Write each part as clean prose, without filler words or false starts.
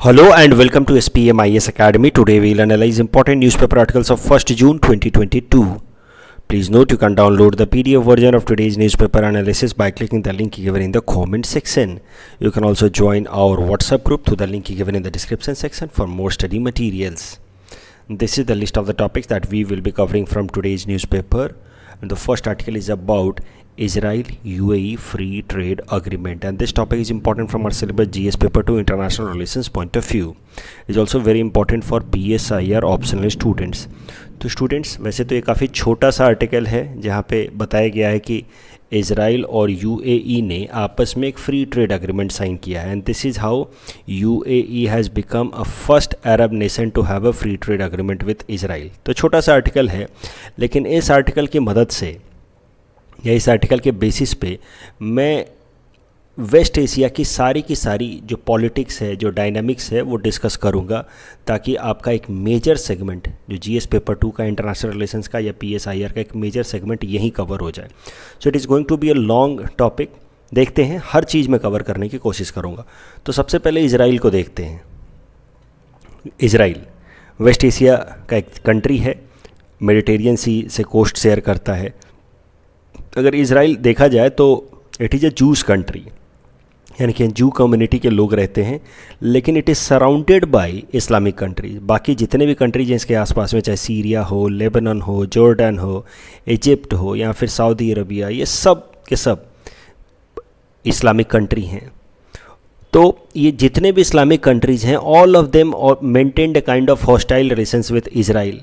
Hello and welcome to SPM IS Academy. Today we'll analyze important newspaper articles of 1st June 2022. Please note you can download the PDF version of today's newspaper analysis by clicking the link given in the comment section. You can also join our WhatsApp group through the link given in the description section for more study materials. This is the list of the topics that we will be covering from today's newspaper. And the first article is about Israel UAE free trade agreement, and this topic is important from our syllabus GS paper 2 international relations point of view. It is also very important for BSIR optional students. तो students वैसे तो ये काफ़ी छोटा सा article है जहाँ पे बताया गया है कि इज़राइल और UAE ने आपस में एक फ्री ट्रेड एग्रीमेंट साइन किया है, and this is how UAE has become a first Arab nation to have a free trade agreement with Israel. तो छोटा सा आर्टिकल है, लेकिन इस आर्टिकल की मदद से या इस आर्टिकल के बेसिस पे मैं वेस्ट एशिया की सारी जो पॉलिटिक्स है, जो डायनामिक्स है, वो डिस्कस करूँगा, ताकि आपका एक मेजर सेगमेंट जो जीएस पेपर 2 का इंटरनेशनल रिलेशंस का या PSIR का एक मेजर सेगमेंट यहीं कवर हो जाए. So it is going to be a long topic. देखते हैं, हर चीज़ में कवर करने की कोशिश करूँगा. तो सबसे पहले इज़राइल को देखते हैं. इज़राइल वेस्ट एशिया का एक कंट्री है, मेडिटेरियन सी से कोस्ट शेयर करता है. अगर इज़राइल देखा जाए तो it is a juice country, यानी कि जू कम्युनिटी के लोग रहते हैं, लेकिन it is surrounded by Islamic countries. बाकी जितने भी कंट्रीज हैं इसके आसपास में, चाहे सीरिया हो, लेबनान हो, जॉर्डन हो, इजिप्ट हो, या फिर सऊदी अरबिया, ये सब के सब इस्लामिक कंट्री हैं. तो ये जितने भी इस्लामिक कंट्रीज हैं, all of them maintained a kind of hostile relations with Israel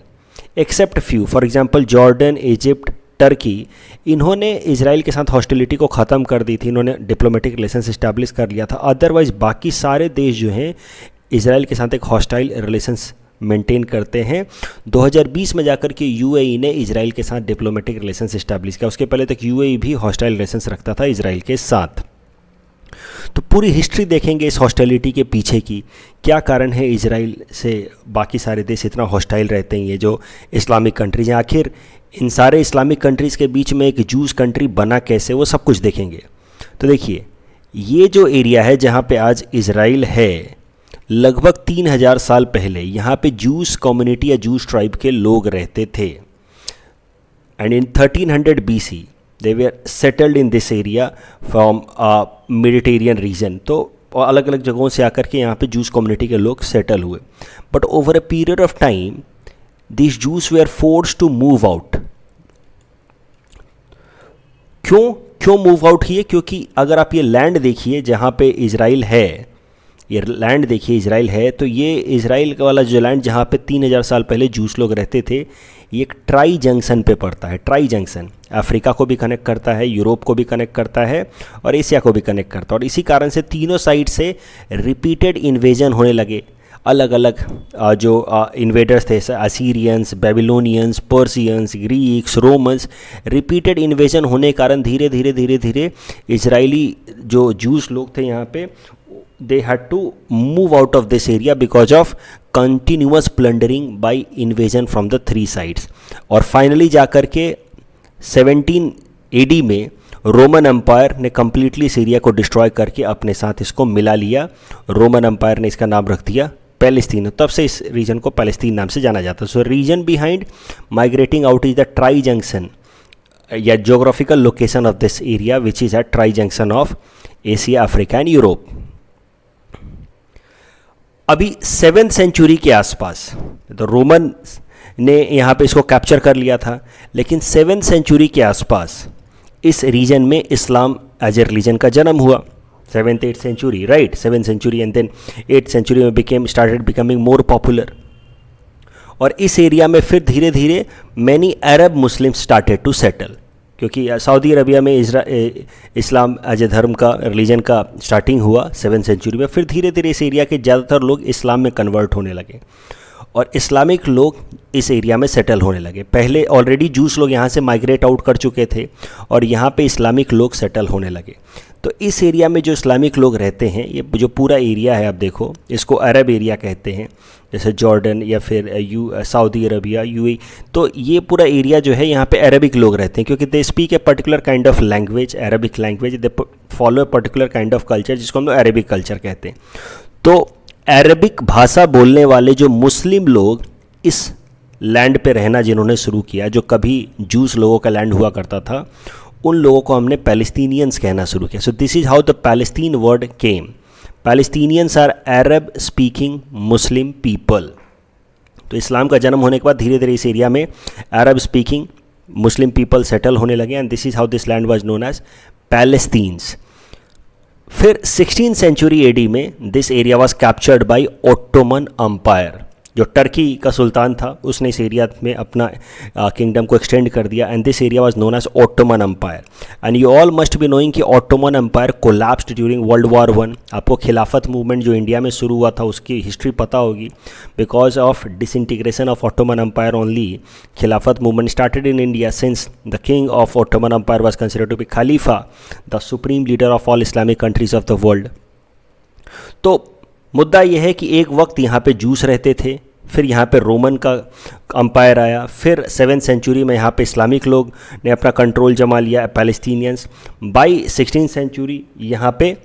except few. For example Jordan, Egypt, Turkey, इन्होंने इजराइल के साथ हॉस्टिलिटी को ख़त्म कर दी थी, इन्होंने डिप्लोमेटिक रिलेशंस इस्टेब्लिश कर लिया था. अदरवाइज़ बाकी सारे देश जो हैं इजराइल के साथ एक हॉस्टाइल रिलेशंस मेंटेन करते हैं. 2020 में जाकर के UAE ने इजराइल के साथ डिप्लोमेटिक रिलेशंस इस्टेब्लिश किया. उसके पहले तक UAE भी हॉस्टाइल रिलेशंस रखता था इजराइल के साथ. तो पूरी हिस्ट्री देखेंगे इस हॉस्टाइलिटी के पीछे की, क्या कारण है इजराइल से बाकी सारे देश इतना हॉस्टाइल रहते हैं, ये जो इस्लामिक कंट्रीज हैं. आखिर इन सारे इस्लामिक कंट्रीज़ के बीच में एक जूस कंट्री बना कैसे, वो सब कुछ देखेंगे. तो देखिए, ये जो एरिया है जहाँ पे आज इजराइल है, लगभग 3000 साल पहले यहाँ पे जूस कम्युनिटी या जूस ट्राइब के लोग रहते थे. And in 1300 BC they were settled in this area from Mediterranean reason. तो अलग अलग जगहों से आकर के यहाँ पे जूस कम्युनिटी के लोग सेटल हुए. But over a period of time these Jews were forced to move out. क्यों मूव आउट किए? क्योंकि अगर आप ये लैंड देखिए जहाँ पे इजराइल है, ये लैंड देखिए इजराइल है, तो ये इजराइल वाला जो लैंड जहाँ पे 3000 साल पहले जूस लोग रहते थे, ये एक ट्राई जंक्शन पे पड़ता है. ट्राई जंक्शन अफ्रीका को भी कनेक्ट करता है, यूरोप को भी कनेक्ट करता है, और एशिया को भी कनेक्ट करता है. और इसी कारण से तीनों साइड से रिपीटेड इन्वेजन होने लगे. अलग अलग जो इन्वेडर्स थे, Assyrians, Babylonians, पर्सियंस, Greeks, Romans, repeated invasion होने के कारण धीरे धीरे इजरायली जो जूस लोग थे यहाँ पे, they had to move out of this area because of continuous plundering by invasion from the three sides. और फाइनली जाकर के 17 AD में रोमन एम्पायर ने कम्प्लीटली इस एरिया को डिस्ट्रॉय करके अपने साथ इसको मिला लिया. रोमन एम्पायर ने इसका नाम रख दिया पैलेस्तीन. तब से इस रीजन को पैलेस्तीन नाम से जाना जाता है. So reason behind migrating out is the tri junction या geographical location of this area which is at tri junction of Asia, Africa and Europe. अभी 7th सेंचुरी के आसपास तो रोमन ने यहाँ पे इसको कैप्चर कर लिया था, लेकिन 7th सेंचुरी के आसपास इस रीजन में इस्लाम एज ए रिलीजन का जन्म हुआ. 7th 8th century, right, 7th century and then 8th century में स्टार्टेड बिकमिंग मोर पॉपुलर. और इस एरिया में फिर धीरे धीरे many Arab Muslims started to settle, क्योंकि सऊदी अरबिया में इस्लाम एज ए धर्म का, रिलीजन का स्टार्टिंग हुआ 7th सेंचुरी में. फिर धीरे धीरे इस एरिया के ज़्यादातर लोग इस्लाम में कन्वर्ट होने लगे और इस्लामिक लोग इस एरिया में सेटल होने लगे. पहले ऑलरेडी जूस लोग यहाँ से माइग्रेट आउट कर चुके थे और यहाँ पे इस्लामिक लोग सेटल होने लगे. तो इस एरिया में जो इस्लामिक लोग रहते हैं, ये जो पूरा एरिया है, आप देखो, इसको अरब एरिया कहते हैं, जैसे जॉर्डन या फिर सऊदी अरबिया, UAE. तो ये पूरा एरिया जो है, यहाँ पे अरबिक लोग रहते हैं, क्योंकि they speak a particular kind of language, Arabic language. They follow a particular kind of culture, जिसको हम लोग अरबिक कल्चर कहते हैं. तो अरबिक भाषा बोलने वाले जो मुस्लिम लोग इस लैंड पे रहना जिन्होंने शुरू किया, जो कभी जूस लोगों का लैंड हुआ करता था, उन लोगों को हमने पैलेस्टीनियंस कहना शुरू किया. So this is how the Palestine word came. Palestinians are Arab speaking Muslim people. तो इस्लाम का जन्म होने के बाद धीरे धीरे इस एरिया में Arab speaking Muslim people settle होने लगे and this is how this land was known as Palestines. फिर 16th सेंचुरी एडी में this area was captured by Ottoman empire. जो टर्की का सुल्तान था उसने इस एरिया में अपना किंगडम को एक्सटेंड कर दिया and this area was known as Ottoman empire. And you all must be knowing कि Ottoman empire collapsed during world war 1. आपको खिलाफत मूवमेंट जो इंडिया में शुरू हुआ था उसकी हिस्ट्री पता होगी. Because of disintegration of Ottoman empire only Khilafat movement started in India since the king of Ottoman empire was considered to be खलीफा, the supreme leader of all Islamic countries of the world. तो मुद्दा यह है कि एक वक्त यहाँ पे जूस रहते थे, फिर यहाँ पे रोमन का अंपायर आया, फिर 7th सेंचुरी में यहाँ पे इस्लामिक लोग ने अपना कंट्रोल जमा लिया, पैलेस्टीनियंस. बाई 16th सेंचुरी यहाँ पे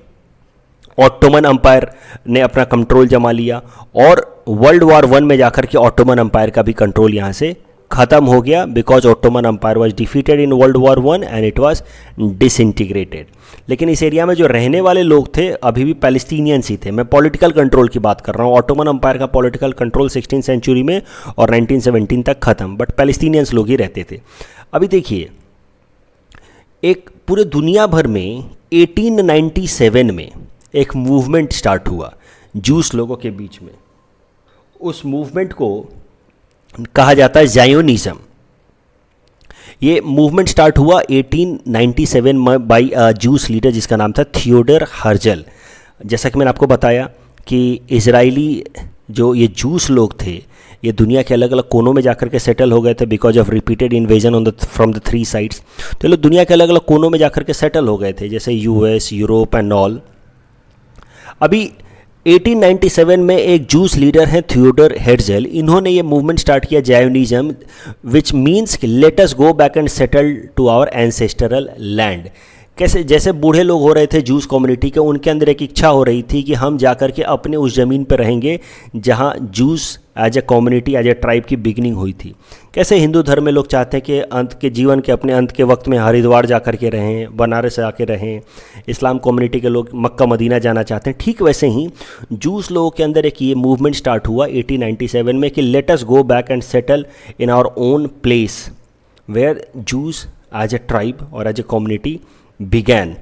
ऑटोमन अंपायर ने अपना कंट्रोल जमा लिया और वर्ल्ड वॉर 1 में जाकर के ऑटोमन अंपायर का भी कंट्रोल यहाँ से ख़त्म हो गया because Ottoman umpire was defeated in world war 1 and it was disintegrated. लेकिन इस एरिया में जो रहने वाले लोग थे अभी भी पैलेस्टीनियंस ही थे. मैं पॉलिटिकल कंट्रोल की बात कर रहा हूँ. ऑटोमन अंपायर का पॉलिटिकल कंट्रोल 16th सेंचुरी में और 1917 तक ख़त्म, बट पैलेस्टीनियंस लोग ही रहते थे. अभी देखिए, एक पूरे दुनिया भर में 1897 में एक मूवमेंट स्टार्ट हुआ जूस लोगों के बीच में. उस मूवमेंट को कहा जाता है ज़ायोनिज़्म. ये मूवमेंट स्टार्ट हुआ 1897 में बाई जूस लीडर जिसका नाम था थियोडर हर्जल. जैसा कि मैंने आपको बताया कि इजरायली जो ये जूस लोग थे ये दुनिया के अलग अलग कोनों में जाकर के सेटल हो गए थे because of repeated invasion on the from the 3 sides. तो ये लोग दुनिया के अलग अलग कोनों में जाकर के सेटल हो गए थे, जैसे यूएस, यूरोप एंड ऑल. अभी 1897 में एक जूस लीडर हैं थियोडर हेर्जल. इन्होंने ये मूवमेंट स्टार्ट किया Zionism, which means let us go back and settle to our ancestral land. कैसे, जैसे बूढ़े लोग हो रहे थे जूस कम्युनिटी के, उनके अंदर एक इच्छा हो रही थी कि हम जाकर के अपने उस ज़मीन पर रहेंगे जहाँ Jews as a community, as a tribe की बिगनिंग हुई थी. कैसे हिंदू धर्म में लोग चाहते हैं कि अंत के जीवन के अपने अंत के वक्त में हरिद्वार जाकर के रहें, बनारस जाकर रहें. इस्लाम कम्युनिटी के लोग मक्का मदीना जाना चाहते हैं. ठीक वैसे ही जूस लोगों के अंदर एक ये मूवमेंट स्टार्ट हुआ 1897 में कि let us go back and settle in our own place where Jews as a tribe और as a community began.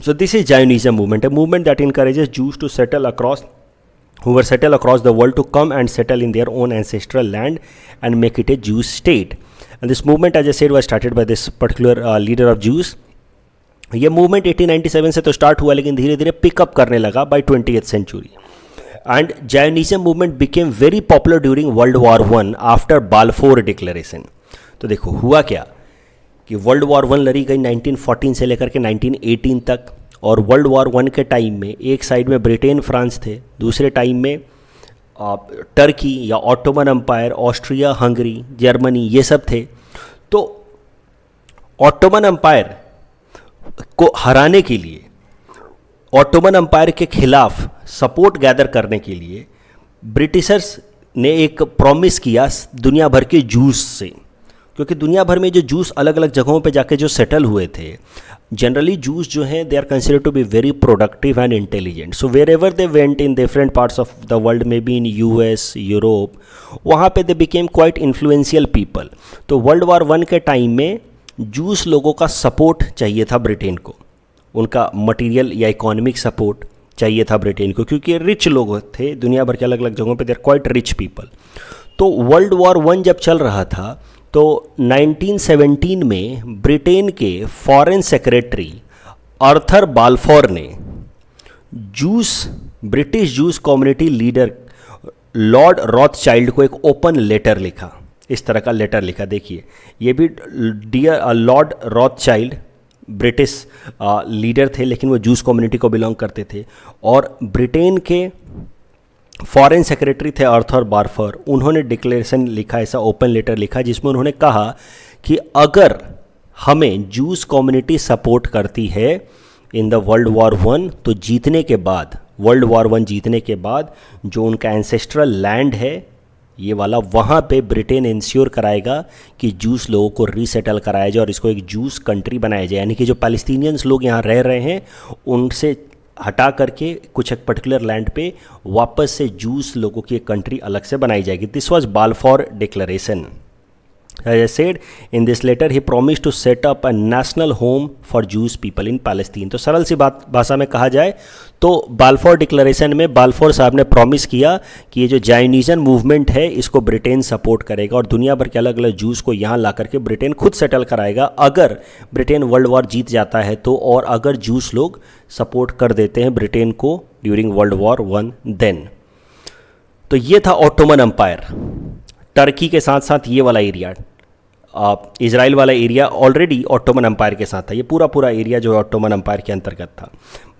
So this is Zionism movement, a movement that encourages Jews to settle across, who were settled across the world, to come and settle in their own ancestral land and make it a Jewish state. And this movement, as I said, was started by this particular leader of Jews. ये movement 1897 से तो start हुआ लेकिन धीरे धीरे pick up करने लगा by 20th century. And Zionism movement became very popular during world war 1 after Balfour declaration. तो देखो हुआ क्या कि वर्ल्ड वॉर 1 लड़ी गई 1914 से लेकर के 1918 तक. और वर्ल्ड वॉर 1 के टाइम में एक साइड में ब्रिटेन फ्रांस थे, दूसरे टाइम में टर्की या Ottoman empire, Austria, Hungary, Germany, ये सब थे. तो ऑटोमन अम्पायर को हराने के लिए, ऑटोमन अम्पायर के खिलाफ सपोर्ट गैदर करने के लिए ब्रिटिशर्स ने एक प्रॉमिस किया दुनिया भर के जूस से. क्योंकि दुनिया भर में जो जूस अलग अलग जगहों पे जाके जो सेटल हुए थे, जनरली जूस जो हैं they are considered to be very productive and intelligent. So wherever they went in different parts of the world, maybe in US, Europe, वहाँ पे they became quite influential people. तो world war 1 के time में juice लोगों का support चाहिए था Britain को, उनका मटीरियल या इकोनॉमिक सपोर्ट चाहिए था ब्रिटेन को, क्योंकि रिच लोग थे दुनिया भर के अलग अलग जगहों पे, they are quite rich people. तो वर्ल्ड वॉर 1 जब चल रहा था तो 1917 में ब्रिटेन के फॉरेन सेक्रेटरी आर्थर बाल्फोर ने British juice community leader Lord Rothschild को एक ओपन लेटर लिखा. इस तरह का लेटर लिखा, देखिए ये भी dear lord Rothschild British leader थे लेकिन वो जूस कम्युनिटी को बिलोंग करते थे. और ब्रिटेन के फॉरेन सेक्रेटरी थे आर्थर बाल्फोर, उन्होंने डिक्लेरेशन लिखा, ऐसा ओपन लेटर लिखा जिसमें उन्होंने कहा कि अगर हमें जूस कम्युनिटी सपोर्ट करती है इन द वर्ल्ड वॉर 1 तो जीतने के बाद वर्ल्ड वॉर वन जीतने के बाद जो उनका एंसेस्ट्रल लैंड है ये वाला, वहाँ पे ब्रिटेन इंश्योर कराएगा कि जूस लोगों को रीसेटल कराया जाए और इसको एक जूस कंट्री बनाया जाए, यानी कि जो पैलेस्टीनियंस लोग यहाँ रह रहे हैं उनसे हटा करके कुछ एक पर्टिकुलर लैंड पे वापस से जूस लोगों की एक कंट्री अलग से बनाई जाएगी। This was Balfour declaration. As I said, in this letter he promised to set up a national home for Jewish people in Palestine। तो सरल सी बात भाषा में कहा जाए तो बाल्फोर डिक्लेरेशन में बाल्फोर साहब ने प्रॉमिस किया कि ये जो जायनिज़म मूवमेंट है इसको ब्रिटेन सपोर्ट करेगा और दुनिया भर के अलग अलग जूस को यहाँ ला करके ब्रिटेन खुद सेटल कराएगा अगर ब्रिटेन वर्ल्ड वॉर जीत जाता है तो, और अगर जूस लोग सपोर्ट कर देते हैं ब्रिटेन को during world war one then. तो ये था ऑटोमन एम्पायर। टर्की के साथ साथ ये वाला एरिया, इजराइल वाला एरिया ऑलरेडी ऑटोमन एम्पायर के साथ था। ये पूरा एरिया जो है ऑटोमन एम्पायर के अंतर्गत था।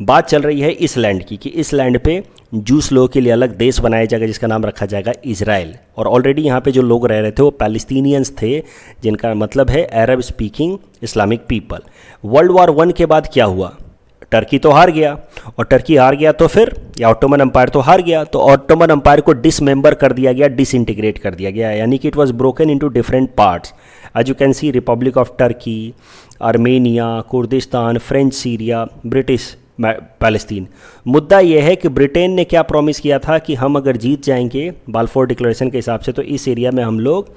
बात चल रही है इस लैंड की कि इस लैंड पे जूस लोगों के लिए अलग देश बनाया जाएगा जिसका नाम रखा जाएगा इजराइल। और ऑलरेडी यहाँ पे जो लोग रह रहे थे वो पैलेस्टीनियंस थे, जिनका मतलब है Arab speaking Islamic people. World war one के बाद क्या हुआ, टर्की तो हार गया, और टर्की हार गया तो फिर या ऑटोमन एम्पायर तो हार गया, तो ऑटोमन एम्पायर को डिसमेंबर कर दिया गया, डिसइंटीग्रेट कर दिया गया, यानी कि it was broken into different parts. As you can see republic of Turkey, Armenia, Kurdistan, French Syria, British Palestine. मुद्दा यह है कि ब्रिटेन ने क्या प्रॉमिस किया था कि हम अगर जीत जाएंगे बाल्फोर डिक्लेरेशन के हिसाब से तो इस एरिया में हम लोग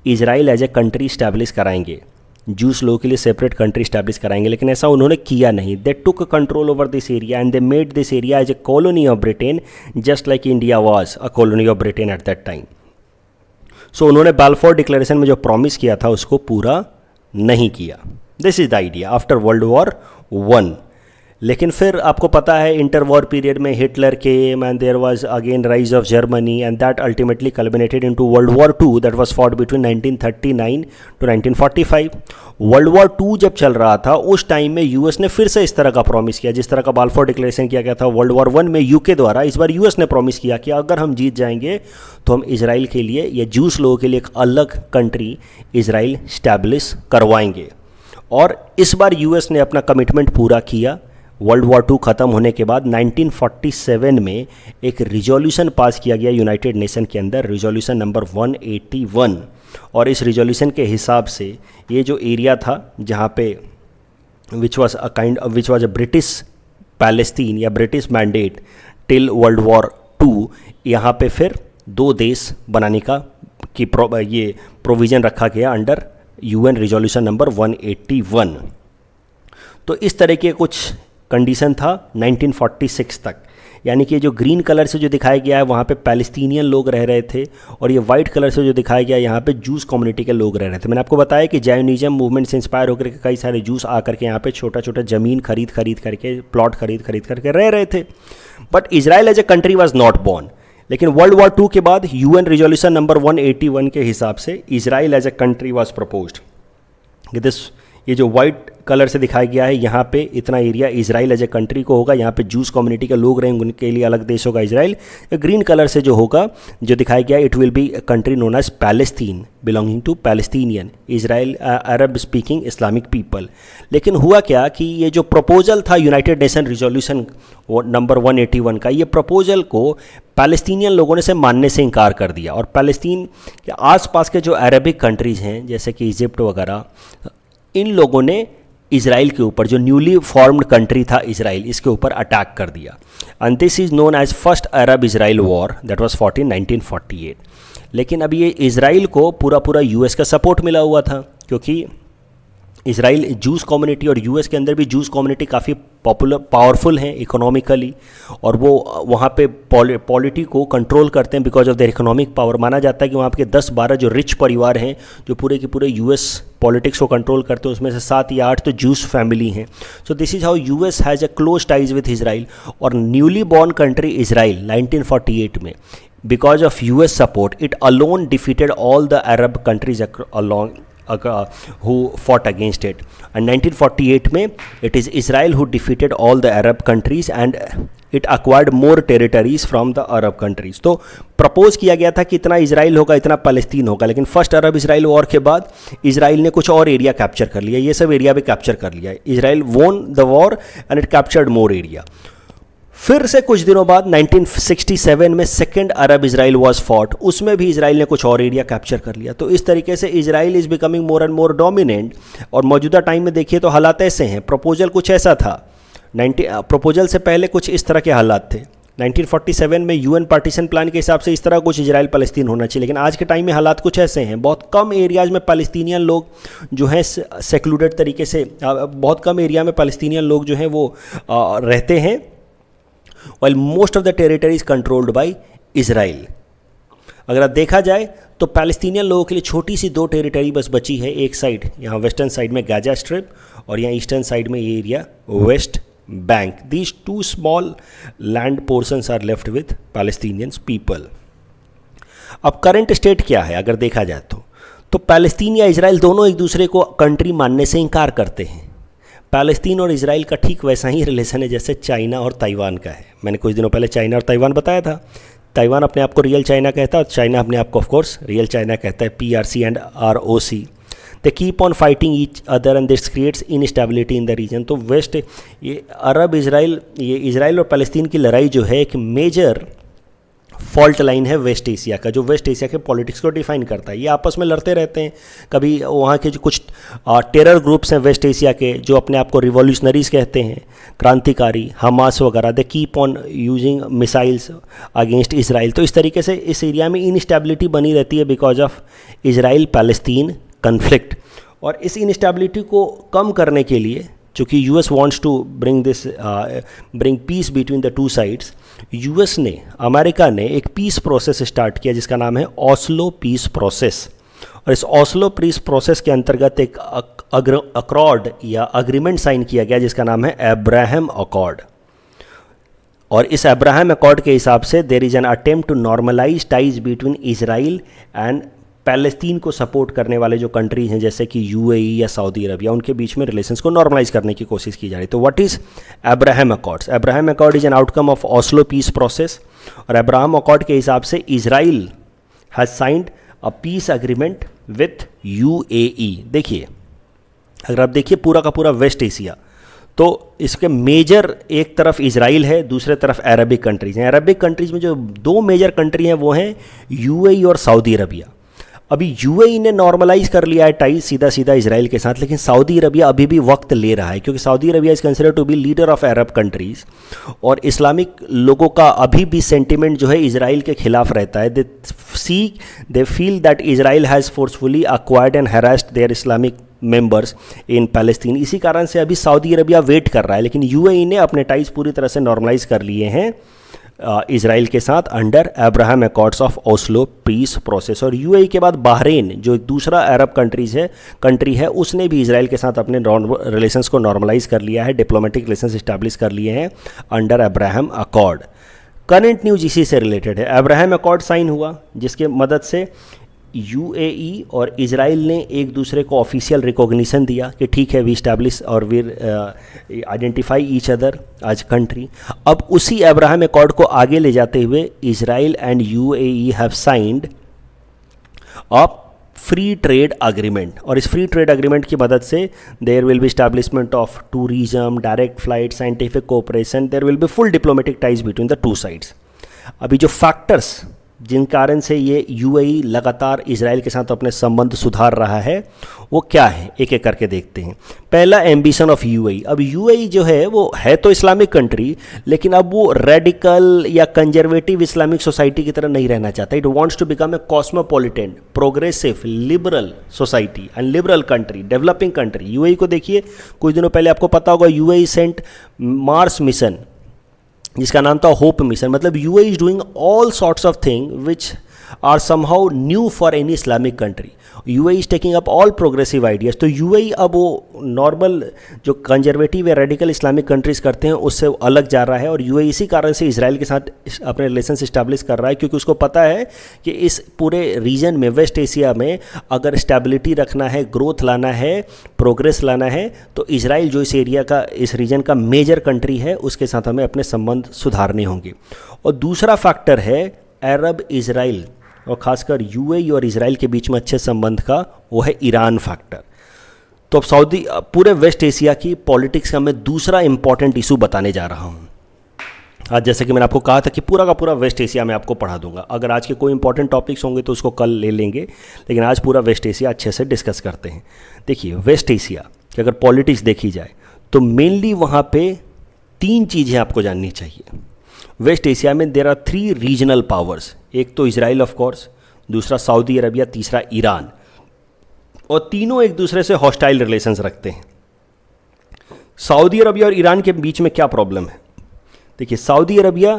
Israel as a country establish कराएंगे, जूस लोगों के लिए सेपरेट कंट्री स्टैब्लिश कराएंगे, लेकिन ऐसा उन्होंने किया नहीं। They took control over this area and they made this area as a colony of Britain just like India was a colony of Britain at that time. So उन्होंने Balfour declaration में जो promise किया था उसको पूरा नहीं किया। This is the idea after world war one. लेकिन फिर आपको पता है इंटर वॉर पीरियड में Hitler came and there was again rise of Germany and that ultimately culminated into world war two that was fought between 1939 to 1945। World war two जब चल रहा था उस टाइम में यूएस ने फिर से इस तरह का प्रॉमिस किया जिस तरह का बाल्फोर डिक्लेरेशन किया गया था वर्ल्ड वॉर वन में यूके द्वारा। इस बार यूएस ने प्रॉमिस किया कि अगर हम जीत जाएंगे तो हम इजराइल के लिए या जूस लोगों के लिए एक अलग कंट्री इजराइल स्टैब्लिश करवाएंगे। और इस बार यूएस ने अपना कमिटमेंट पूरा किया। वर्ल्ड वॉर टू ख़त्म होने के बाद 1947 में एक रिजोल्यूशन पास किया गया यूनाइटेड नेशन के अंदर, रिजोल्यूशन नंबर 181। और इस रिजोल्यूशन के हिसाब से ये जो एरिया था जहाँ पे which was a British Palestine या British mandate till world war two, यहाँ पे फिर दो देश बनाने का ये प्रोविज़न रखा गया अंडर यूएन रिजोल्यूशन नंबर 181। तो इस तरह के कुछ कंडीशन था 1946 तक, यानी कि जो ग्रीन कलर से जो दिखाया गया है वहाँ पे पैलेस्टीनियन लोग रह रहे थे और ये वाइट कलर से जो दिखाया गया है यहाँ पे जूस कम्युनिटी के लोग रह रहे थे। मैंने आपको बताया कि जायोनिज्म मूवमेंट से इंस्पायर होकर के कई सारे जूस आकर के यहाँ पे छोटा छोटा ज़मीन खरीद करके प्लॉट खरीद करके रह रहे थे। But Israel as a country was not born. लेकिन वर्ल्ड वॉर टू के बाद यूएन रिजोल्यूशन नंबर 181 के हिसाब से Israel as a country was proposed. This ये जो वाइट कलर से दिखाया गया है यहाँ पे इतना area Israel as a country को होगा, यहाँ पे जूस कम्युनिटी के लोग रहेंगे उनके लिए अलग देश होगा इजराइल। ग्रीन कलर से जो होगा जो दिखाया गया it will be country known as Palestine belonging to Palestinian Israel Arab speaking Islamic people. लेकिन हुआ क्या कि ये जो प्रपोजल था यूनाइटेड नेशन रिजोल्यूशन नंबर 181 का, ये प्रपोजल को पैलेस्टीनियन लोगों ने से मानने से इनकार कर दिया। और पैलेस्तीन के आसपास के जो अरबिक कंट्रीज़ हैं जैसे कि इजिप्ट वगैरह, इन लोगों ने इजराइल के ऊपर जो न्यूली फॉर्म्ड कंट्री था इजराइल, इसके ऊपर अटैक कर दिया। And this is known as first Arab Israel war that was fought in 1948। लेकिन अब ये इजराइल को पूरा यूएस का सपोर्ट मिला हुआ था, क्योंकि इजराइल जूस कम्युनिटी और यूएस के अंदर भी जूस कम्युनिटी काफ़ी पावरफुल हैं इकोनॉमिकली, और वो वहाँ पे पॉलिटी को कंट्रोल करते हैं because of their economic power. माना जाता है कि वहाँ के 10-12 जो रिच परिवार हैं जो पूरे के पूरे यूएस पॉलिटिक्स को कंट्रोल करते हैं, उसमें से 7 या 8 तो जूस फैमिली हैं। सो this is how US has a close ties with Israel. और न्यूली बॉर्न कंट्री इजराइल 1948 में because of US support it alone defeated all the Arab countries along who fought against it. And 1948 में it is Israel who defeated all the Arab countries and it acquired more territories from the Arab countries. तो propose किया गया था कि इतना Israel होगा इतना फ़लस्तीन होगा, लेकिन फर्स्ट अरब इजराइल वॉर के बाद इजराइल ने कुछ और एरिया कैप्चर कर लिया, ये सब एरिया भी कैप्चर कर लिया। Israel won the war and it captured more area. फिर से कुछ दिनों बाद 1967 में second Arab Israel was fought, उसमें भी इजराइल ने कुछ और एरिया कैप्चर कर लिया। तो इस तरीके से Israel is becoming more and more dominant. और मौजूदा टाइम में देखिए तो हालात ऐसे हैं, प्रपोजल कुछ ऐसा था, प्रपोजल से पहले कुछ इस तरह के हालात थे। 1947 में यूएन पार्टीशन प्लान के हिसाब से इस तरह कुछ इजराइल फ़लस्तीन होना चाहिए, लेकिन आज के टाइम में हालात कुछ ऐसे हैं, बहुत कम एरियाज़ में फ़लस्तीनियन लोग जो हैं सेक्लूडेड तरीके से, बहुत कम एरिया में फ़लस्तीनियन लोग जो हैं वो रहते हैं, while most of the territory is controlled by Israel। अगर आप देखा जाए तो पैलेस्टीनियन लोगों के लिए छोटी सी 2 टेरिटरी बस बची है, एक साइड यहाँ वेस्टर्न साइड में गाजा स्ट्रिप और यहाँ ईस्टर्न साइड में ये area west bank. These 2 small land portions are left with Palestinians people. अब करंट स्टेट क्या है अगर देखा जाए तो पैलेस्तीन या इजराइल दोनों एक दूसरे को कंट्री मानने से इनकार करते हैं। पैलेस्तीन और इजराइल का ठीक वैसा ही रिलेशन है जैसे चाइना और ताइवान का है। मैंने कुछ दिनों पहले चाइना और ताइवान बताया था। ताइवान अपने आप को रियल चाइना कहता है और चाइना अपने आप को ऑफ कोर्स रियल चाइना कहता है, PRC and ROC। They keep on fighting each other and this creates instability in the region. तो वेस्ट ये अरब इजराइल, ये इजराइल और पैलेस्तीन की लड़ाई जो है एक मेजर फॉल्ट लाइन है वेस्ट एशिया का, जो वेस्ट एशिया के पॉलिटिक्स को डिफाइन करता है। ये आपस में लड़ते रहते हैं, कभी वहाँ के जो कुछ टेरर ग्रुप्स हैं वेस्ट एशिया के जो अपने आप को रिवॉल्यूशनरीज कहते हैं, क्रांतिकारी, हमास वगैरह, दे keep on using missiles against Israel. तो इस तरीके से इस एरिया में इनस्टेबिलिटी बनी रहती है because of Israel Palestine conflict. और इस इनस्टेबिलिटी को कम करने के लिए चूँकि US wants to bring peace between the two sides, US ने, अमेरिका ने एक पीस प्रोसेस स्टार्ट किया जिसका नाम है ऑस्लो पीस प्रोसेस। और इस ऑस्लो पीस प्रोसेस के अंतर्गत एक अकॉर्ड या अग्रीमेंट साइन किया गया जिसका नाम है अब्राहम अकॉर्ड। और इस अब्राहम अकॉर्ड के हिसाब से there is an attempt to normalize ties between Israel and Palestine को सपोर्ट करने वाले जो कंट्रीज हैं जैसे कि UAE या सऊदी अरबिया, उनके बीच में रिलेशंस को नॉर्मलाइज करने की कोशिश की जा रही है। तो what is Abraham accords? Abraham accord is an outcome of Oslo peace process. और अब्राहम अकॉर्ड के हिसाब से Israel has signed a piece agreement with UAE। देखिए, अगर आप देखिए पूरा का पूरा वेस्ट एशिया, तो इसके मेजर एक तरफ इजराइल है, दूसरे तरफ अरबिक कंट्रीज हैं। अरबिक कंट्रीज में जो 2 मेजर कंट्री हैं वो हैं UAE और सऊदी अरबिया। अभी UAE ने नॉर्मलाइज कर लिया है टाइज सीधा सीधा इजराइल के साथ, लेकिन सऊदी अरबिया अभी भी वक्त ले रहा है क्योंकि Saudi Arabia is considered to be leader of Arab countries. और इस्लामिक लोगों का अभी भी सेंटिमेंट जो है इजराइल के खिलाफ रहता है। They feel that Israel has forcefully acquired and harassed their Islamic members in Palestine. इसी कारण से अभी सऊदी अरबिया वेट कर रहा है, लेकिन UAE ने अपने टाइज पूरी तरह से नॉर्मलाइज कर लिए हैं इजराइल के साथ under Abraham accords of Oslo peace process. और UAE के बाद बहरीन जो एक दूसरा अरब कंट्री है उसने भी इजराइल के साथ अपने रिलेशंस को नॉर्मलाइज कर लिया है, डिप्लोमेटिक रिलेशंस इस्टेब्लिश कर लिए हैं under Abraham accord. Current news इसी से रिलेटेड है। अब्राहम अकॉर्ड साइन हुआ जिसके मदद से UAE और इजराइल ने एक दूसरे को ऑफिशियल रिकॉग्निशन दिया कि ठीक है, वी इस्टेब्लिश और we identify each other as country. अब उसी अब्राहम अकॉर्ड को आगे ले जाते हुए Israel and UAE have signed a free trade agreement. और इस फ्री ट्रेड अग्रीमेंट की मदद से there will be establishment of tourism, direct flight, scientific cooperation, there will be full diplomatic ties between the 2 sides. अभी जो factors जिन कारण से ये UAE लगातार इजराइल के साथ अपने संबंध सुधार रहा है वो क्या है, एक एक करके देखते हैं। पहला, एम्बिशन ऑफ UAE। अब UAE जो है वो है तो इस्लामिक कंट्री, लेकिन अब वो रेडिकल या कंजर्वेटिव इस्लामिक सोसाइटी की तरह नहीं रहना चाहता। It wants to become a cosmopolitan, progressive, liberal society and liberal country, developing country. UAE को देखिए, कुछ दिनों पहले आपको पता होगा UAE सेंट मार्स मिशन जिसका नाम था होप मिशन। मतलब UAE is doing all sorts of thing which are somehow new for any Islamic country. UAE is taking up all progressive ideas. तो UAE अब वो नॉर्मल जो कंजर्वेटिव या radical Islamic countries करते हैं उससे अलग जा रहा है। और UAE इसी कारण से इजराइल के साथ अपने रिलेशंस इस्टेब्लिश कर रहा है क्योंकि उसको पता है कि इस पूरे रीजन में, वेस्ट एशिया में, अगर स्टेबिलिटी रखना है, ग्रोथ लाना है, प्रोग्रेस लाना है, तो इजराइल जो इस एरिया का, इस रीजन का मेजर कंट्री है, उसके साथ हमें अपने संबंध सुधारने होंगे। और दूसरा फैक्टर है अरब इजराइल और खासकर UAE और इजराइल के बीच में अच्छे संबंध का, वो है ईरान फैक्टर। तो अब पूरे वेस्ट एशिया की पॉलिटिक्स का मैं दूसरा इंपॉर्टेंट इशू बताने जा रहा हूँ। आज जैसे कि मैंने आपको कहा था कि पूरा का पूरा वेस्ट एशिया मैं आपको पढ़ा दूंगा। अगर आज के कोई इंपॉर्टेंट टॉपिक्स होंगे तो उसको कल ले लेंगे, लेकिन आज पूरा वेस्ट एशिया अच्छे से डिस्कस करते हैं। देखिए, वेस्ट एशिया की अगर पॉलिटिक्स देखी जाए तो मेनली वहाँ पे 3 चीज़ें आपको जाननी चाहिए। वेस्ट एशिया में देयर आर 3 रीजनल पावर्स, एक तो इजराइल ऑफ कोर्स, दूसरा सऊदी अरबिया, तीसरा ईरान, और तीनों एक दूसरे से हॉस्टाइल रिलेशंस रखते हैं। सऊदी अरबिया और ईरान के बीच में क्या प्रॉब्लम है? देखिए, सऊदी अरबिया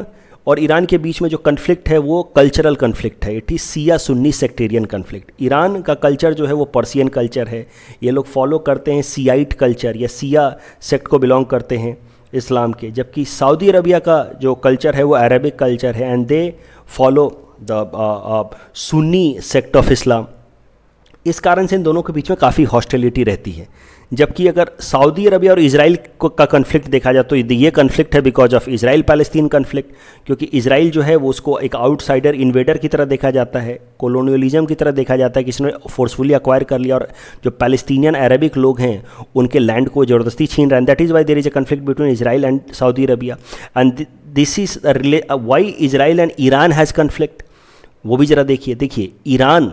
और ईरान के बीच में जो कन्फ्लिक्ट है वो कल्चरल कन्फ्लिक्ट है। It is Siya Sunni sectarian conflict. Iran का कल्चर जो है वो पर्सियन कल्चर है, ये लोग फॉलो करते हैं सियाइट कल्चर या सिया सेक्ट को बिलोंग करते हैं इस्लाम के, जबकि सऊदी अरबिया का जो कल्चर है वो अरबिक कल्चर है and they follow the Sunni sect of Islam. इस कारण से इन दोनों के बीच में काफ़ी हॉस्टिलिटी रहती है। जबकि अगर सऊदी अरबिया और इजराइल का कन्फ्लिक्ट देखा जाए तो ये कन्फ्लिक्ट है because of Israel Palestine conflict, क्योंकि इजराइल जो है वो उसको एक आउटसाइडर इन्वेडर की तरह देखा जाता है, कोलोनियलिज्म की तरह देखा जाता है कि इसने फोर्सफुली अक्वायर कर लिया और जो पैलेस्टीनियन अरबिक लोग हैं उनके लैंड को ज़बरदस्ती छीन रहे हैं। That is why there is a conflict between Israel and Saudi Arabia and this is why Israel and Iran has conflict. वो भी ज़रा देखिए ईरान,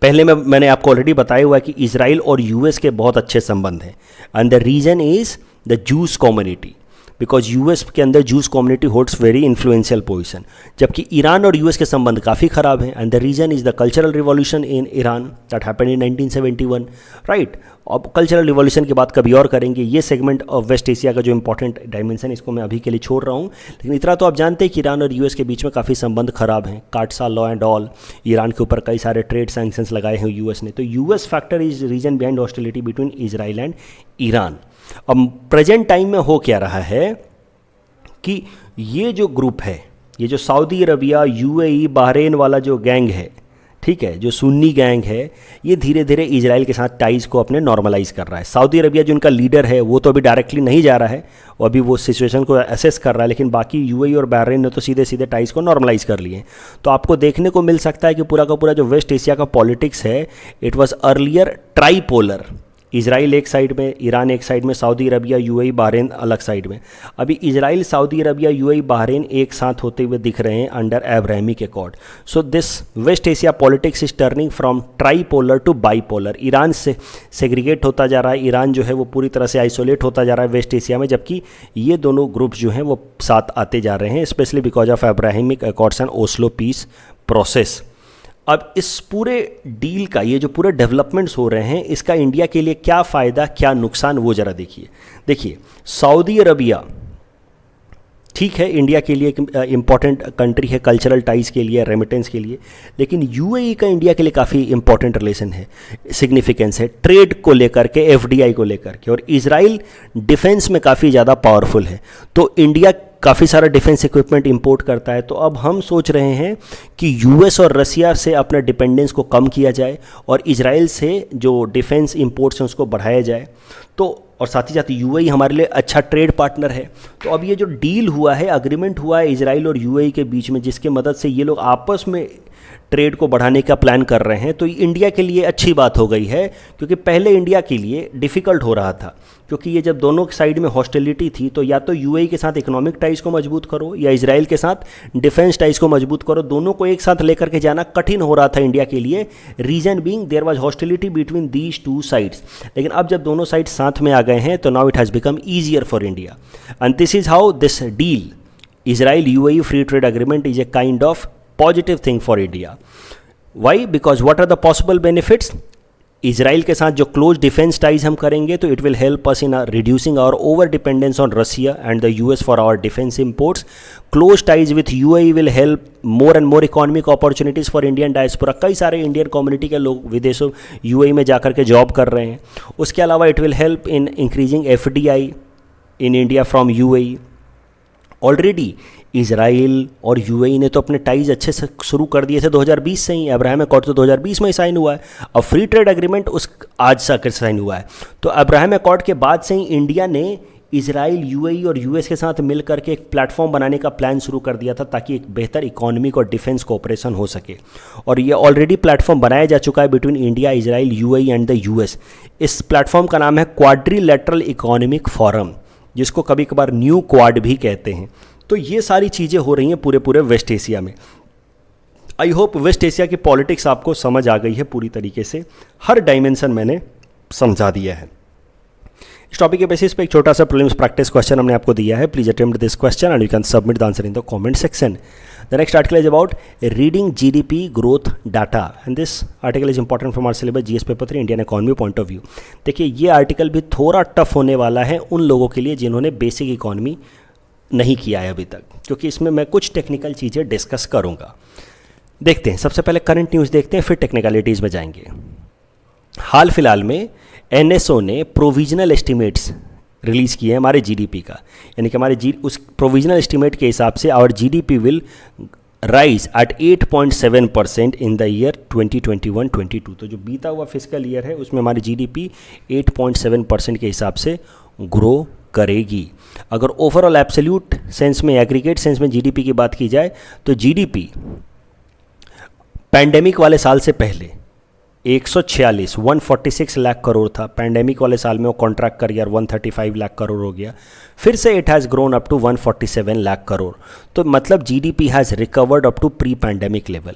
पहले मैंने आपको ऑलरेडी बताया हुआ है कि इजराइल और यूएस के बहुत अच्छे संबंध हैं and the reason is the juice community, because US के अंदर juice community holds very influential position, जबकि ईरान और यूएस के संबंध काफ़ी ख़राब हैं and the reason is the cultural revolution in Iran that happened in 1971, right. अब कल्चरल रिवॉल्यूशन की बात कभी और करेंगे। ये सेगमेंट ऑफ वेस्ट एशिया का जो इंपॉर्टेंट डायमेंशन इसको मैं अभी के लिए छोड़ रहा हूँ, लेकिन इतना तो आप जानते हैं कि ईरान और यूएस के बीच में काफ़ी संबंध खराब हैं। काटसा लॉ एंड ऑल, ईरान के ऊपर कई सारे ट्रेड सैंक्शंस लगाए हैं यूएस ने। तो US factor is reason behind hostility between Israel and Iran. अब प्रेजेंट टाइम में हो क्या रहा है कि ये जो ग्रुप है, ये जो सऊदी अरबिया, यूएई, बहरीन वाला जो गैंग है, ठीक है, जो सुन्नी गैंग है, ये धीरे धीरे इजराइल के साथ टाइज़ को अपने नॉर्मलाइज कर रहा है। सऊदी अरबिया जो उनका लीडर है वो तो अभी डायरेक्टली नहीं जा रहा है, वो अभी वो सिचुएशन को असेस कर रहा है, लेकिन बाकी यूएई और बहरीन ने तो सीधे सीधे टाइज़ को नॉर्मलाइज कर लिए। तो आपको देखने को मिल सकता है कि पूरा का पूरा जो वेस्ट एशिया का पॉलिटिक्स है, it was earlier tripolar. Israel एक साइड में, ईरान एक साइड में, सऊदी अरबिया, यूएई, बहरीन अलग साइड में। अभी Israel, Saudi Arabia, UAE, Bahrain एक साथ होते हुए दिख रहे हैं under Abrahamic accord. So this West Asia politics is turning from tripolar to bipolar. Iran से सेग्रीगेट होता जा रहा है, ईरान जो है वो पूरी तरह से आइसोलेट होता जा रहा है वेस्ट एशिया में, जबकि ये दोनों ग्रुप जो हैं वो साथ आते जा रहे हैं, specially because of Abrahamic accords and Oslo peace process. अब इस पूरे डील का, ये जो पूरे डेवलपमेंट्स हो रहे हैं, इसका इंडिया के लिए क्या फ़ायदा क्या नुकसान, वो ज़रा देखिए सऊदी अरबिया ठीक है इंडिया के लिए एक इम्पॉर्टेंट कंट्री है कल्चरल टाइज़ के लिए, रेमिटेंस के लिए, लेकिन यूएई का इंडिया के लिए काफ़ी इंपॉर्टेंट रिलेशन है, सिग्निफिकेंस है ट्रेड को लेकर के, एफडीआई को लेकर के, और इजराइल डिफेंस में काफ़ी ज़्यादा पावरफुल है। तो इंडिया काफ़ी सारा डिफेंस इक्विपमेंट इंपोर्ट करता है। तो अब हम सोच रहे हैं कि यूएस और रसिया से अपना डिपेंडेंस को कम किया जाए और इजराइल से जो डिफेंस इंपोर्ट्स हैं उसको बढ़ाया जाए। तो और साथ ही साथ यूएई हमारे लिए अच्छा ट्रेड पार्टनर है। तो अब ये जो डील हुआ है, अग्रीमेंट हुआ है इजराइल और यूएई के बीच में, जिसके मदद से ये लोग आपस में ट्रेड को बढ़ाने का प्लान कर रहे हैं, तो इंडिया के लिए अच्छी बात हो गई है, क्योंकि पहले इंडिया के लिए डिफ़िकल्ट हो रहा था, क्योंकि ये जब दोनों साइड में हॉस्टिलिटी थी, तो या तो यूएई के साथ इकोनॉमिक टाइज़ को मजबूत करो या इजराइल के साथ डिफेंस टाइज़ को मजबूत करो, दोनों को एक साथ लेकर के जाना कठिन हो रहा था इंडिया के लिए। Reason being there was hostility between these two sides. लेकिन अब जब दोनों साइड साथ में आ गए हैं तो now it has become easier for India, and this is how this deal, Israel UAE free trade agreement, is a kind of positive thing for India. Why? Because what are the possible benefits? Israel के साथ जो close defence ties हम करेंगे तो it will help us in reducing our over dependence on Russia and the US for our defence imports. Close ties with UAE will help more and more economic opportunities for Indian diaspora. कई सारे Indian community के लोग विदेशों UAE में जाकर के job कर रहे हैं। उसके अलावा it will help in increasing FDI in India from UAE. Already Israel और यूएई ने तो अपने टाइज अच्छे से शुरू कर दिए थे 2020 से ही। अब्राहम अकॉर्ड तो 2020 में ही साइन हुआ है। अब फ्री ट्रेड एग्रीमेंट उस आज से साइन हुआ है। तो अब्राहम अकॉर्ड के बाद से ही इंडिया ने इजराइल, यूएई और यूएस के साथ मिल करके एक प्लेटफॉर्म बनाने का प्लान शुरू कर दिया था, ताकि एक बेहतर इकोनॉमिक और डिफेंस कोऑपरेशन हो सके। और ये ऑलरेडी प्लेटफॉर्म बनाया जा चुका है between India, Israel, UAE and the US. इस प्लेटफॉर्म का नाम है क्वाड्रिलेटरल इकोनॉमिक फोरम, जिसको कभी कभार न्यू क्वाड भी कहते हैं। तो ये सारी चीज़ें हो रही हैं पूरे पूरे वेस्ट एशिया में। आई होप वेस्ट एशिया की पॉलिटिक्स आपको समझ आ गई है पूरी तरीके से, हर डायमेंशन मैंने समझा दिया है। इस टॉपिक के बेसिस पे एक छोटा सा प्रीलिम्स प्रैक्टिस क्वेश्चन हमने आपको दिया है। Please attempt this question and you can submit the answer in the comment section. The next article is about reading GDP growth data and this article is important from our syllabus GS paper 3 Indian economy point of view. देखिए ये article भी थोड़ा tough होने वाला है उन लोगों के लिए जिन्होंने बेसिक इकोनॉमी नहीं किया है अभी तक, क्योंकि इसमें मैं कुछ टेक्निकल चीज़ें डिस्कस करूँगा। देखते हैं, सबसे पहले करंट न्यूज़ देखते हैं, फिर टेक्निकलिटीज़ में जाएंगे। हाल फिलहाल में एनएसओ ने प्रोविजनल एस्टिमेट्स रिलीज़ किए हैं हमारे जीडीपी का, यानी कि हमारे उस प्रोविजनल एस्टिमेट के हिसाब से our GDP will rise at 8.7% in the year 2021-22। तो जो बीता हुआ फिस्कल ईयर है उसमें हमारी जीडीपी 8.7% के हिसाब से ग्रो करेगी। अगर ओवरऑल एब्सोल्यूट सेंस में, एग्रीगेट सेंस में जीडीपी की बात की जाए तो जीडीपी पैंडेमिक वाले साल से पहले 146 लाख करोड़ था। पैंडेमिक वाले साल में वो कॉन्ट्रैक्ट कर गया, 135 लाख करोड़ हो गया। फिर से it has grown up to 147 lakh crore. तो मतलब GDP has recovered up to pre pandemic level.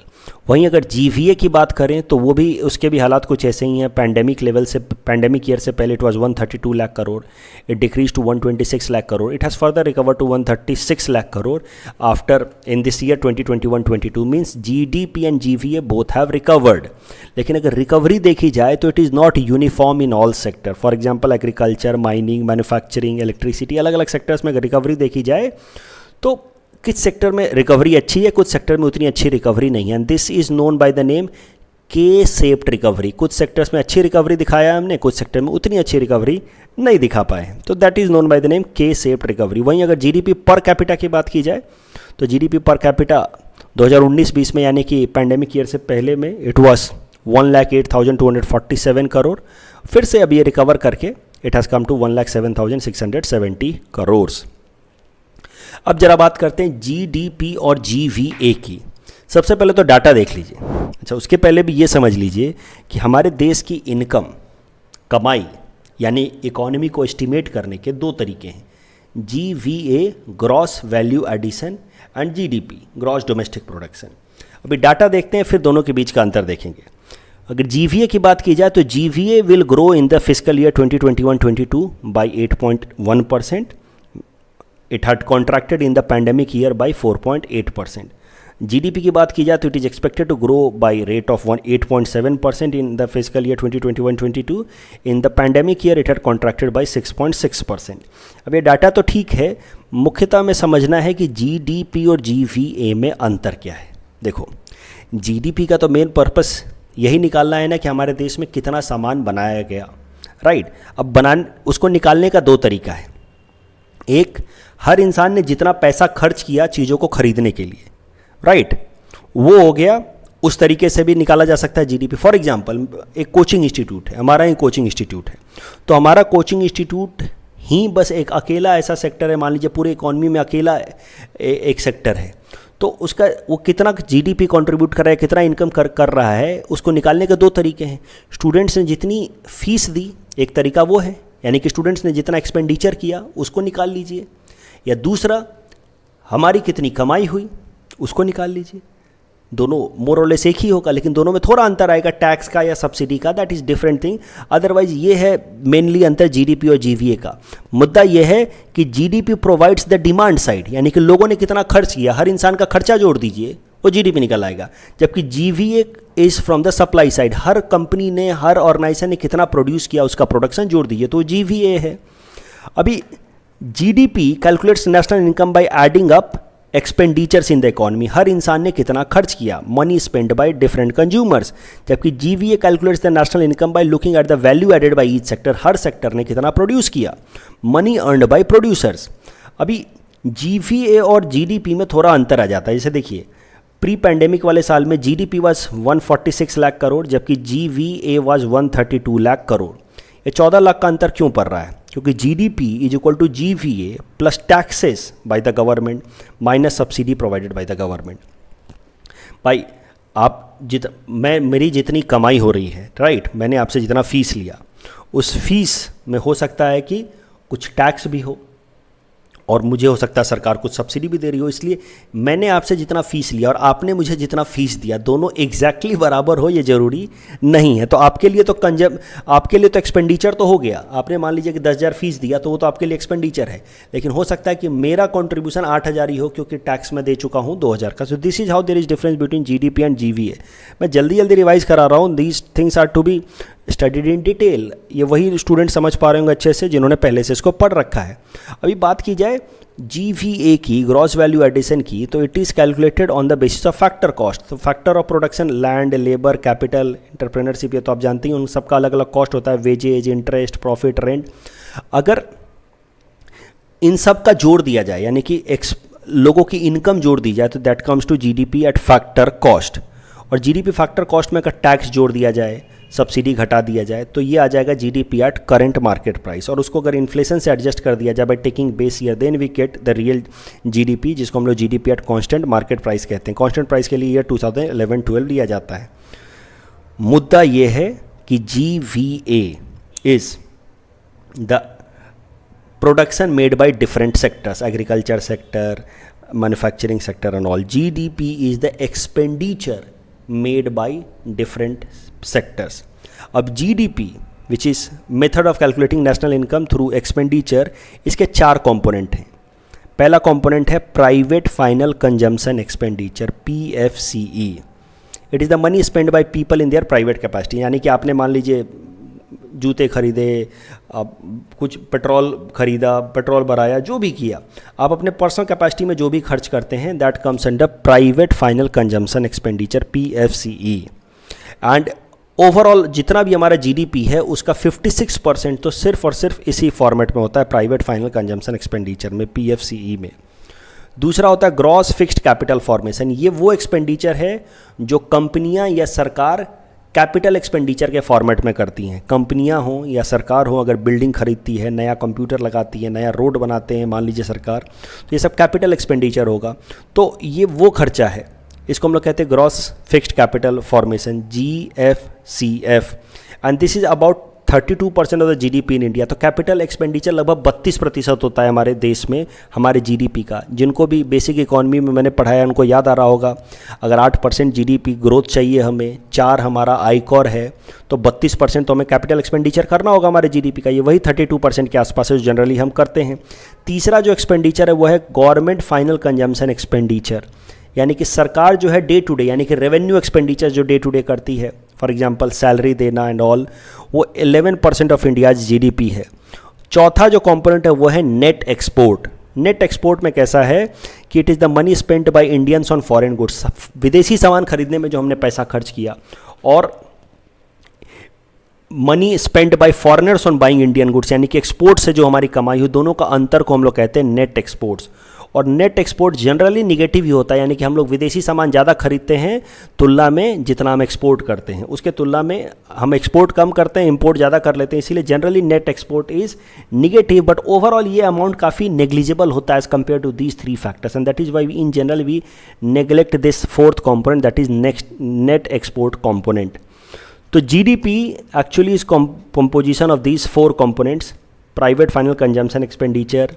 वहीं अगर जीवीए की बात करें तो वो भी, उसके भी हालात कुछ ऐसे ही हैं। पैंडेमिक लेवल से, पैंडेमिक ईयर से पहले it was 132 lakh crore, it decrease to 126 lakh crore, it has further recover to 136 lakh crore after in this year 2021-22। Means GDP and GVA both have recovered. लेकिन अगर रिकवरी देखी जाए तो it is not uniform in all sector. For example agriculture, mining, manufacturing, electricity, अलग अलग sectors में अगर recovery देखी जाए तो किस सेक्टर में रिकवरी अच्छी है, कुछ सेक्टर में उतनी अच्छी रिकवरी नहीं है। And this is known by the name के शेप्ड रिकवरी। कुछ सेक्टर्स में अच्छी रिकवरी दिखाया हमने, कुछ सेक्टर में उतनी अच्छी रिकवरी नहीं दिखा पाए, तो that is known by the name के शेप्ड रिकवरी। वहीं अगर जीडीपी पर कैपिटा की बात की जाए तो जीडीपी पर कैपिटा 2019-20 में, यानी कि पैंडेमिक ईयर से पहले में, इट वॉज 1,08,247 करोड़। फिर से अब ये रिकवर करके it has come to 1,07,670 crore. अब जरा बात करते हैं जीडीपी और जीवीए की। सबसे पहले तो डाटा देख लीजिए। अच्छा, उसके पहले भी ये समझ लीजिए कि हमारे देश की इनकम, कमाई, यानी इकोनॉमी को एस्टिमेट करने के दो तरीके हैं। GVA gross value addition and GDP gross domestic production. अभी डाटा देखते हैं, फिर दोनों के बीच का अंतर देखेंगे। अगर जीवीए की बात की जाए तो GVA will grow in the fiscal year 2021-22 by 8.1%. It had contracted in the pandemic year by 4.8%. GDP की बात की जाए तो it is expected to grow by rate of 8.7% in the fiscal year 2021-22. In the pandemic year it had contracted by 6.6%. अब ये data तो ठीक है, मुख्यतः में समझना है कि जीडीपी और जीवीए में अंतर क्या है। देखो, जीडीपी का तो मेन पर्पस यही निकालना है ना कि हमारे देश में कितना सामान बनाया गया, राइट। अब उसको निकालने का दो तरीका है। एक, हर इंसान ने जितना पैसा खर्च किया चीज़ों को खरीदने के लिए, राइट, वो हो गया। उस तरीके से भी निकाला जा सकता है जीडीपी। फॉर एग्जांपल, एक कोचिंग इंस्टीट्यूट है, हमारा ही कोचिंग इंस्टीट्यूट है, तो हमारा कोचिंग इंस्टीट्यूट ही बस एक अकेला ऐसा सेक्टर है, मान लीजिए पूरे इकॉनमी में अकेला एक सेक्टर है, तो उसका वो कितना जीडीपी कंट्रीब्यूट कर रहा है, कितना इनकम कर रहा है, उसको निकालने के दो तरीके हैं। स्टूडेंट्स ने जितनी फीस दी, एक तरीका वो है, यानी कि स्टूडेंट्स ने जितना एक्सपेंडिचर किया उसको निकाल लीजिए, या दूसरा हमारी कितनी कमाई हुई उसको निकाल लीजिए। दोनों मोर और लेस एक ही होगा, लेकिन दोनों में थोड़ा अंतर आएगा, टैक्स का या सब्सिडी का, that is different thing. Otherwise ये है मेनली अंतर जीडीपी और जीवीए का। मुद्दा ये है कि GDP provides the demand side, यानी कि लोगों ने कितना खर्च किया, हर इंसान का खर्चा जोड़ दीजिए, वो जीडीपी निकल आएगा। जबकि GVA is from the supply side, her company ने, हर ऑर्गेनाइजेशन ने कितना प्रोड्यूस किया उसका प्रोडक्शन जोड़ दीजिए, तो जीवीए है। अभी GDP calculates national income by adding up expenditures in the economy, हर इंसान ने कितना खर्च किया, money spend by different consumers. जबकि GVA calculates the national income by looking at the value added by each sector, हर सेक्टर ने कितना प्रोड्यूस किया, मनी अर्नड बाय प्रोड्यूसर्स। अभी जीवीए और जीडीपी में थोड़ा अंतर आ जाता है। जैसे देखिए, प्री पैंडेमिक वाले साल में जीडीपी वाज 146 लाख करोड़, जबकि जीवीए वाज 132 लाख करोड़। ये 14 लाख का अंतर क्यों पड़ रहा है? क्योंकि GDP is equal to GVA plus taxes by the government minus subsidy provided by the government. भाई आप मेरी जितनी कमाई हो रही है, राइट, मैंने आपसे जितना फीस लिया, उस फीस में हो सकता है कि कुछ टैक्स भी हो और मुझे हो सकता है सरकार कुछ सब्सिडी भी दे रही हो, इसलिए मैंने आपसे जितना फीस लिया और आपने मुझे जितना फीस दिया दोनों एग्जैक्टली बराबर हो ये ज़रूरी नहीं है। तो आपके लिए तो एक्सपेंडिचर तो हो गया, आपने मान लीजिए कि 10,000 फीस दिया तो वो तो आपके लिए एक्सपेंडिचर है, लेकिन हो सकता है कि मेरा कॉन्ट्रीब्यूशन 8,000 ही हो क्योंकि टैक्स में दे चुका हूँ 2,000 का। So this is how there is difference between GDP and GVA। मैं जल्दी जल्दी रिवाइज करा रहा हूँ, these things are to be studied in detail. ये वही स्टूडेंट समझ पा रहे होंगे अच्छे से जिन्होंने पहले से इसको पढ़ रखा है। अभी बात की जाए GVA की, ग्रॉस वैल्यू एडिशन की, तो it is calculated on the basis of factor cost. तो factor of production, land, labour, capital, entrepreneurship, ये तो आप जानते ही उन सबका अलग अलग कॉस्ट होता है, वेजेज, इंटरेस्ट, प्रॉफिट, रेंट। अगर इन सब का जोड़ दिया जाए यानी कि लोगों की इनकम जोड़ दी जाए तो that comes to GDP at factor cost. और GDP फैक्टर कॉस्ट में अगर टैक्स जोड़ दिया जाए, सब्सिडी घटा दिया जाए, तो ये आ जाएगा GDP at current market price. और उसको अगर इन्फ्लेशन से एडजस्ट कर दिया जाए by taking base year, then we get the real GDP, जिसको हम लोग GDP at constant market price कहते हैं। कांस्टेंट प्राइस के लिए ईयर 2011-12 लिया जाता है। मुद्दा ये है कि GVA is the production made by different sectors, agriculture sector, manufacturing sector and all. GDP is the expenditure made by different sectors. अब GDP which is method of calculating national income through expenditure, इसके 4 component हैं। पहला component है private final consumption expenditure, PFCE। It is the money spend by people in their private capacity. यानी कि आपने मान लीजिए जूते खरीदे, कुछ पेट्रोल खरीदा, पेट्रोल भराया, जो भी किया, आप अपने पर्सनल कैपेसिटी में जो भी खर्च करते हैं, that comes under private final consumption expenditure, PFCE। And overall जितना भी हमारा GDP है उसका 56% तो सिर्फ और सिर्फ इसी फॉर्मेट में होता है, प्राइवेट फाइनल कंजम्पशन एक्सपेंडिचर में, PFCE में। दूसरा होता है ग्रॉस फिक्स्ड कैपिटल फॉर्मेशन। ये वो एक्सपेंडिचर है जो कंपनियां या सरकार कैपिटल एक्सपेंडिचर के फॉर्मेट में करती हैं। कंपनियां हों या सरकार हो, अगर बिल्डिंग खरीदती है, नया कंप्यूटर लगाती है, नया रोड बनाते हैं मान लीजिए सरकार, तो ये सब कैपिटल एक्सपेंडिचर होगा। तो ये वो खर्चा है, इसको हम लोग कहते हैं gross fixed capital formation, GFCF। And this is about 32% of the GDP in India. तो कैपिटल एक्सपेंडिचर लगभग 32% होता है हमारे देश में, हमारे GDP का। जिनको भी बेसिक इकोनॉमी में मैंने पढ़ाया उनको याद आ रहा होगा, अगर 8% GDP ग्रोथ चाहिए हमें, 4 हमारा आयकर है, तो 32% तो हमें कैपिटल एक्सपेंडिचर करना होगा हमारे GDP का। ये वही 32% के आसपास है जो जनरली हम करते हैं। तीसरा जो एक्सपेंडिचर है वो है गवर्नमेंट फाइनल कंजम्पशन एक्सपेंडिचर, यानी कि सरकार जो है डे टू डे, यानी कि रेवेन्यू एक्सपेंडिचर जो डे टू डे करती है, फॉर एग्जांपल सैलरी देना एंड ऑल, वो 11% ऑफ इंडियाज GDP है। चौथा जो कंपोनेंट है वो है नेट एक्सपोर्ट। नेट एक्सपोर्ट में कैसा है कि it is the money spent by Indians on foreign goods, विदेशी सामान खरीदने में जो हमने पैसा खर्च किया, और money spend bye foreigners on buying Indian goods, यानी कि एक्सपोर्ट से जो हमारी कमाई हुई, दोनों का अंतर को हम लोग कहते हैं नेट एक्सपोर्ट्स। और नेट एक्सपोर्ट जनरली निगेटिव ही होता है, यानी कि हम लोग विदेशी सामान ज़्यादा खरीदते हैं तुलना में जितना हम एक्सपोर्ट करते हैं, उसके तुलना में हम एक्सपोर्ट कम करते हैं, इंपोर्ट ज़्यादा कर लेते हैं, इसीलिए generally net export is negative. But overall ये अमाउंट काफ़ी नेग्लिजिबल होता है as compare to these 3 factors, and that is why in general we neglect this 4th component, that is net export component. तो GDP actually is composition of these 4 components: private final consumption expenditure,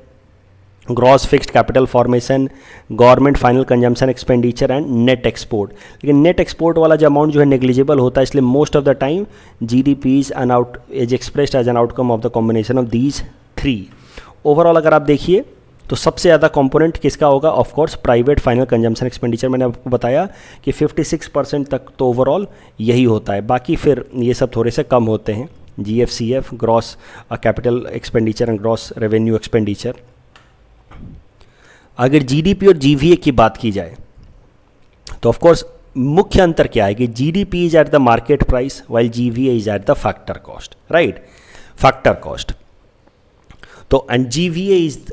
gross fixed capital formation, government final consumption expenditure and net export. लेकिन net export वाला जो amount जो है negligible होता है, इसलिए most of the time GDP is expressed as an outcome of the combination of these 3। Overall अगर आप देखिए तो सबसे ज़्यादा कंपोनेंट किसका होगा, of course private final consumption expenditure. मैंने आपको बताया कि 56% तक तो ओवरऑल यही होता है, बाकी फिर ये सब थोड़े से कम होते हैं, GFCF, gross capital expenditure and gross revenue expenditure. अगर GDP और GVA की बात की जाए तो ऑफ कोर्स मुख्य अंतर क्या है कि GDP is at the market price while GVA is at the factor cost, right, factor cost. तो and GVA is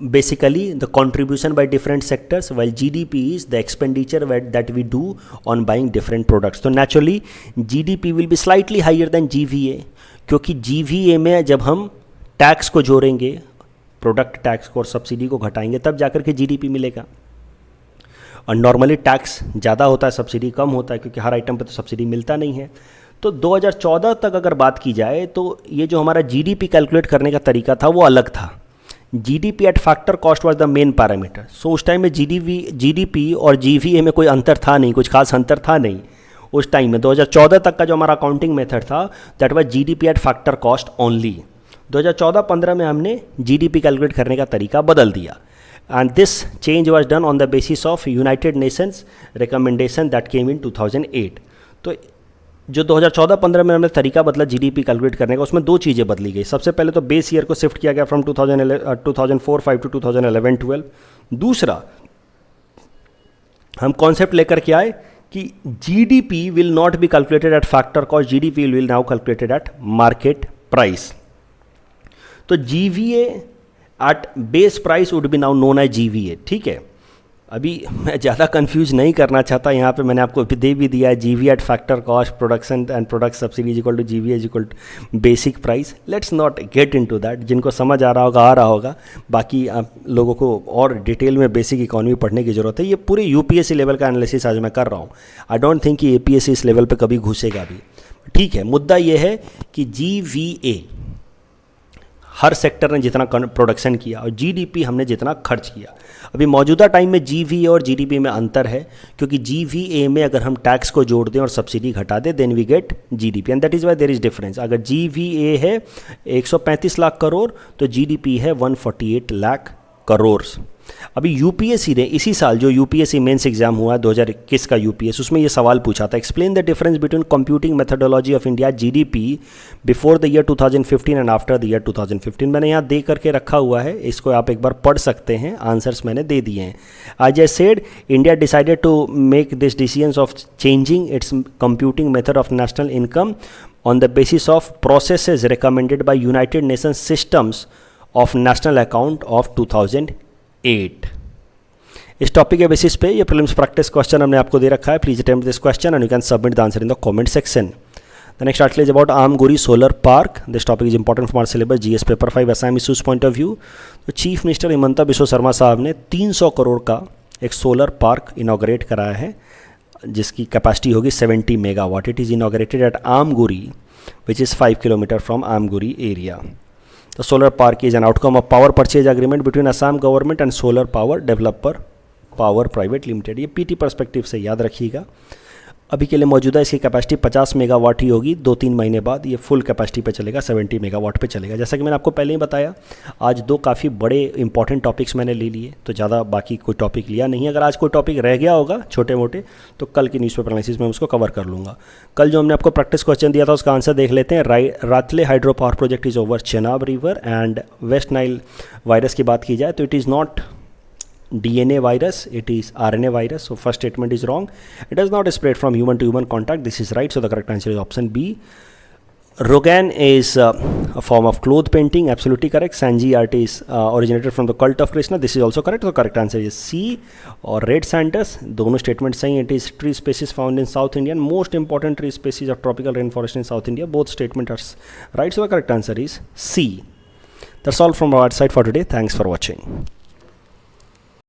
basically the contribution by different sectors, while GDP is the expenditure that we do on buying different products. So naturally GDP will be slightly higher than GVA, क्योंकि GVA में जब हम tax को जोड़ेंगे, product tax को और subsidy को घटाएंगे, तब जाकर के GDP मिलेगा। और नॉर्मली टैक्स ज़्यादा होता है, सब्सिडी कम होता है, क्योंकि हर आइटम पर तो सब्सिडी मिलता नहीं है। तो 2014 तक अगर बात की जाए तो ये जो हमारा GDP कैलकुलेट करने का तरीका था वो अलग था। GDP at factor cost was the main parameter. So उस टाइम में जीडीपी और जीवीए में कोई अंतर था नहीं, कुछ खास अंतर था नहीं उस टाइम में। 2014 तक का जो हमारा अकाउंटिंग मेथड था that was GDP at factor cost only. 2014-15 में हमने जीडीपी कैलकुलेट करने का तरीका बदल दिया, and this change was done on the basis of United Nations recommendation that came in 2008। तो जो 2014-15 में हमने तरीका बदला जीडीपी कैलकुलेट करने का, उसमें दो चीज़ें बदली गई। सबसे पहले तो बेस ईयर को शिफ्ट किया गया फ्रॉम 2004-5 टू 2011-12। दूसरा, हम कॉन्सेप्ट लेकर के आए कि GDP will not be calculated at factor cost, GDP will now calculated at market price. तो GVA at base price would be now known as GVA. ठीक है, अभी मैं ज़्यादा कंफ्यूज नहीं करना चाहता, यहाँ पे मैंने आपको दे भी दिया है GVA at factor cost, production and product subsidy equal to GVA is equal to basic price. Let's not get into that, जिनको समझ आ रहा होगा। बाकी आप लोगों को और डिटेल में बेसिक इकोनॉमी पढ़ने की ज़रूरत है। ये पूरे यूपीएससी लेवल का एनालिसिस आज मैं कर रहा हूँ। आई डोंट थिंक कि एपीएससी इस लेवल पर कभी घुसेगा भी। ठीक है, मुद्दा ये है कि जीवीए हर सेक्टर ने जितना प्रोडक्शन किया और जीडीपी हमने जितना खर्च किया। अभी मौजूदा टाइम में जीवीए और जीडीपी में अंतर है, क्योंकि जीवीए में अगर हम टैक्स को जोड़ दें और सब्सिडी घटा दें then we get GDP, and that is why there is difference. अगर जीवीए है 135 लाख करोड़ तो जीडीपी है 148 लाख करोड़। अभी यूपीएससी ने इसी साल जो यूपीएससी मेंस एग्जाम हुआ 2021 का यूपीएस, उसमें ये सवाल पूछा था, explain the difference between computing methodology of India GDP before the year 2015 and after the year 2015। मैंने यहाँ दे करके रखा हुआ है, इसको आप एक बार पढ़ सकते हैं, आंसर्स मैंने दे दिए हैं। आज I said India decided to make this decisions of changing its computing method of national income on the basis of processes recommended by United Nations systems of national account of 2008। इस topic के basis पे ये prelims practice question हमने आपको दे रखा है। Please attempt this question and you can submit the answer in the comment section. The next article is about Amguri solar park. This topic is important for our syllabus GS paper 5 Assam issues point of view. तो chief minister Himanta Biswa Sarma साहब ने 300 करोड़ का एक solar park inaugurate कराया है, जिसकी capacity होगी 70 megawatt. It is inaugurated at Amguri which is 5 kilometre from Amguri area. The solar park is an outcome of power purchase agreement between Assam government and solar power developer power private limited। ये PT perspective से याद रखिएगा। अभी के लिए मौजूदा इसकी capacity 50 megawatt ही होगी। 2-3 महीने बाद ये फुल कैपेसिटी पे चलेगा, 70 मेगावाट पे चलेगा। जैसा कि मैंने आपको पहले ही बताया, आज दो काफ़ी बड़े इंपॉर्टेंट टॉपिक्स मैंने ले लिए, तो ज़्यादा बाकी कोई टॉपिक लिया नहीं। अगर आज कोई टॉपिक रह गया होगा छोटे मोटे तो कल की न्यूज़पेपर एनालिसिस में उसको कवर कर लूँगा। कल जो हमने आपको प्रैक्टिस क्वेश्चन दिया था उसका आंसर देख लेते हैं। Ratle hydro power project is over Chenab river and West Nile virus की बात की जाए तो it is not DNA virus, it is RNA virus. So first statement is wrong. It does not spread from human to human contact. This is right. So the correct answer is option B. Rogan is a form of cloth painting. Absolutely correct. Sanji art is originated from the cult of Krishna. This is also correct. So correct answer is C. और Red Sanders, दोनों statements सही. It is tree species found in South India. Most important tree species of tropical rainforest in South India. Both statements are right. So the correct answer is C. That's all from our side for today. Thanks for watching.